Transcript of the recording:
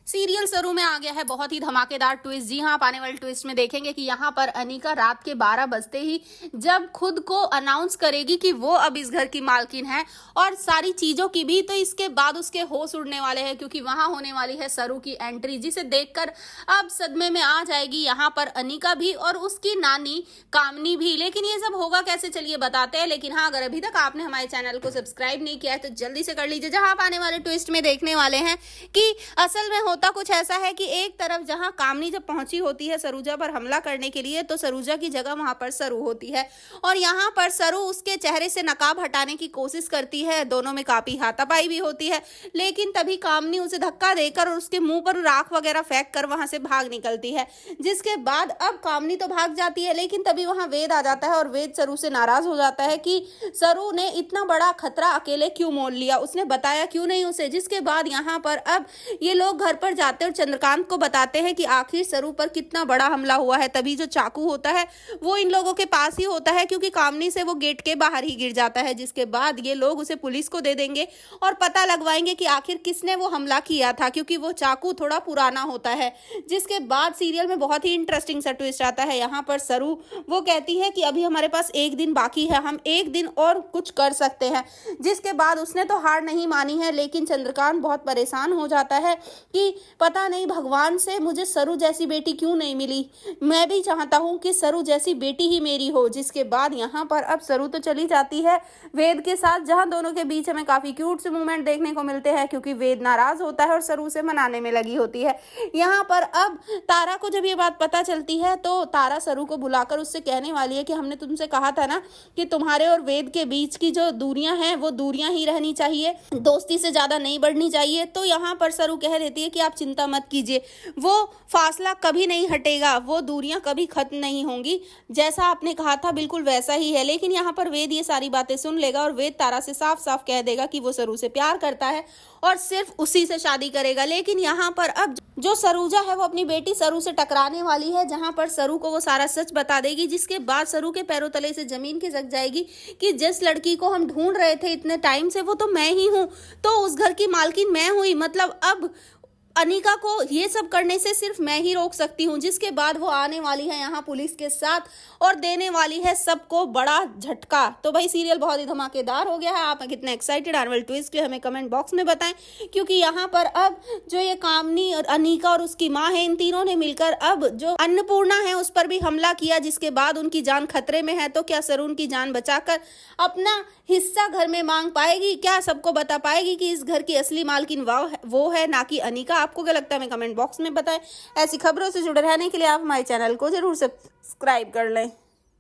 Serial सरू में आ गया है बहुत ही धमाकेदार ट्विस्ट। जी हाँ, आप आने वाले ट्विस्ट में देखेंगे कि यहाँ पर अनिका रात के 12 बजते ही जब खुद को अनाउंस करेगी कि वो अब इस घर की मालकिन है और सारी चीजों की भी, तो इसके बाद उसके होश उड़ने वाले हैं क्योंकि वहां होने वाली है सरू की एंट्री, जिसे देखकर अब सदमे में आ जाएगी यहाँ पर अनिका भी और उसकी नानी कामनी भी। लेकिन ये सब होगा कैसे, चलिए बताते हैं। लेकिन हाँ, अगर अभी तक आपने हमारे चैनल को सब्सक्राइब नहीं किया है तो जल्दी से कर लीजिए। जहां आप आने वाले ट्विस्ट में देखने वाले हैं कि असल में होता कुछ ऐसा है कि एक तरफ जहां कामनी जब पहुंची होती है सरूजा पर हमला करने के लिए, तो सरूजा की जगह वहां पर सरू होती है और यहाँ पर सरू उसके चेहरे से नकाब हटाने की कोशिश करती है। दोनों में काफी हाथापाई भी होती है, लेकिन तभी कामनी उसे धक्का देकर और उसके मुंह पर राख वगैरह फेंक कर वहां से भाग निकलती है। जिसके बाद अब कामनी तो भाग जाती है, लेकिन तभी वहां वेद आ जाता है और वेद सरू से नाराज हो जाता है कि सरू ने इतना बड़ा खतरा अकेले क्यों मोल लिया, उसने बताया क्यों नहीं उसे। जिसके बाद यहाँ पर अब ये लोग घर पर जाते और चंद्रकांत को बताते हैं कि आखिर सरू पर कितना बड़ा हमला हुआ है। तभी जो चाकू होता है वो इन लोगों के पास ही होता है क्योंकि कामनी से वो गेट के बाहर ही गिर जाता है। जिसके बाद ये लोग उसे पुलिस को दे देंगे और पता लगवाएंगे कि आखिर किसने वो हमला किया था, क्योंकि वो चाकू थोड़ा पुराना होता है। जिसके बाद सीरियल में बहुत ही इंटरेस्टिंग सा ट्विस्ट आता है। यहाँ पर सरू वो कहती है कि अभी हमारे पास एक दिन बाकी है, हम एक दिन और कुछ कर सकते हैं। जिसके बाद उसने तो हार नहीं मानी है, लेकिन चंद्रकांत बहुत परेशान हो जाता है कि पता नहीं भगवान से मुझे सरू जैसी बेटी क्यों नहीं मिली, मैं भी चाहता हूं कि सरू जैसी बेटी ही मेरी हो। जिसके बाद यहाँ पर अब सरू तो चली जाती है वेद के साथ, जहां दोनों के बीच हमें काफी क्यूट से मूवमेंट देखने को मिलते हैं क्योंकि वेद नाराज होता है और सरू से मनाने में लगी होती है। यहाँ पर अब तारा को जब ये बात पता चलती है तो तारा सरू को बुलाकर उससे कहने वाली है कि हमने तुमसे कहा था ना कि तुम्हारे और वेद के बीच की जो दूरियां हैं वो दूरियां ही रहनी चाहिए, दोस्ती से ज्यादा नहीं बढ़नी चाहिए। तो यहाँ पर सरू कह देती है कि आप चिंता मत कीजिए, वो फासला कभी नहीं हटेगा, वो दूरियां कभी खत्म नहीं होंगी, जैसा आपने कहा था बिल्कुल वैसा ही है। लेकिन यहाँ पर वेद ये सारी बातें सुन लेगा और वेद तारा से साफ साफ कह देगा कि वो सरू से प्यार करता है और सिर्फ उसी से शादी करेगा। लेकिन यहाँ पर अब जो सरूजा है वो अपनी बेटी सरू से टकराने वाली है, जहां पर सरू को वो सारा सच बता देगी। जिसके बाद सरू के पैरों तले से जमीन खिसक जाएगी कि जिस लड़की को हम ढूंढ रहे थे इतने टाइम से वो तो मैं ही हूं, तो उस घर की मालकिन मैं हुई, मतलब अब अनिका को ये सब करने से सिर्फ मैं ही रोक सकती हूँ। जिसके बाद वो आने वाली है यहाँ पुलिस के साथ और देने वाली है सबको बड़ा झटका। तो भाई सीरियल बहुत ही धमाकेदार हो गया है। आप कितने एक्साइटेड आने वाले ट्विस्ट के हमें कमेंट बॉक्स में बताएं, क्योंकि यहाँ पर अब जो ये कामनी और अनिका और उसकी माँ है, इन तीनों ने मिलकर अब जो अन्नपूर्णा है उस पर भी हमला किया, जिसके बाद उनकी जान खतरे में है। तो क्या सरू उनकी जान बचाकर अपना हिस्सा घर में मांग पाएगी? क्या सबको बता पाएगी कि इस घर की असली मालकिन वो है, ना कि अनिका? आपको क्या लगता है हमें कमेंट बॉक्स में बताएं। ऐसी खबरों से जुड़े रहने के लिए आप हमारे चैनल को जरूर सब्सक्राइब कर लें।